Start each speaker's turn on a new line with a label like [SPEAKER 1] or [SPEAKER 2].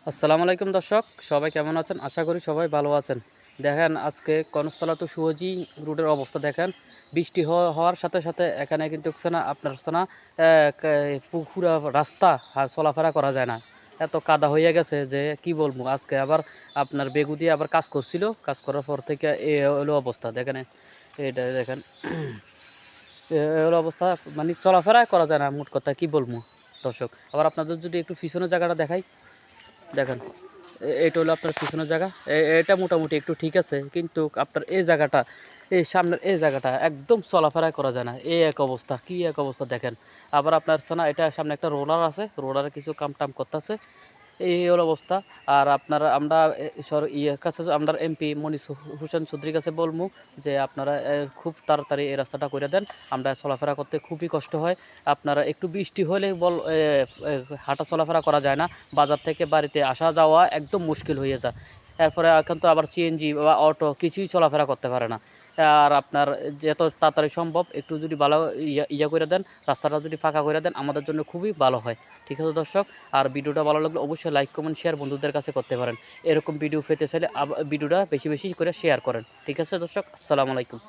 [SPEAKER 1] আসসালামু আলাইকুম দর্শক, সবাই কেমন আছেন? আশা করি সবাই ভালো আছেন। দেখেন আজকে কনস্তলা টু সুহজি রোডের অবস্থা দেখেন। বৃষ্টি হওয়ার সাথে সাথে এখানে কিন্তু আপনার পুরা রাস্তা চলাফেরা করা যায় না। এত কাদা হয়ে গেছে যে কি বলবো। আজকে আবার আপনার বেগু দিয়ে আবার কাজ করছিল, কাজ করার পর থেকে এ হলো অবস্থা দেখেন। এটা দেখেন এ হলো অবস্থা, মানে চলাফেরা করা যায় না, মোট কথা কি বলবো দর্শক। আবার আপনাদের যদি একটু পিছনের জায়গাটা দেখাই, দেখেন এটা হলো আপনার পিছনের জায়গা। এটা মোটামুটি একটু ঠিক আছে, কিন্তু আপনার এই জায়গাটা, এই সামনের এই জায়গাটা একদম চলাফেরা করা যায় না। এই এক অবস্থা, কি এক অবস্থা দেখেন। আবার আপনার এটা সামনে একটা রোলার আছে, রোলারে কিছু কাম টাম করতেছে। এই হলো অবস্থা। আর আপনারা আমরা ইয়ের কাছে, আমরা এমপি মনির হোসেন চৌধুরীর কাছে বলবো যে আপনারা খুব তাড়াতাড়ি এই রাস্তাটা করে দেন। আমরা চলাফেরা করতে খুবই কষ্ট হয়। আপনারা একটু বৃষ্টি হলে হাঁটা চলাফেরা করা যায় না। বাজার থেকে বাড়িতে আসা যাওয়া একদম মুশকিল হয়ে যায়। এরপরে এখন তো আবার সিএনজি বা অটো কিছুই চলাফেরা করতে পারে না। আর আপনার যত তাড়াতাড়ি সম্ভব একটু যদি ভালো ইয়া করে দেন, রাস্তাটা যদি ফাঁকা করে দেন, আমাদের জন্য খুবই ভালো হয়। ঠিক আছে দর্শক। আর ভিডিওটা ভালো লাগলে অবশ্যই লাইক কমেন্ট শেয়ার বন্ধুদের কাছে করতে পারেন। এরকম ভিডিও পেতে চাইলে ভিডিওটা বেশি বেশি করে শেয়ার করেন। ঠিক আছে দর্শক, আসসালামু আলাইকুম।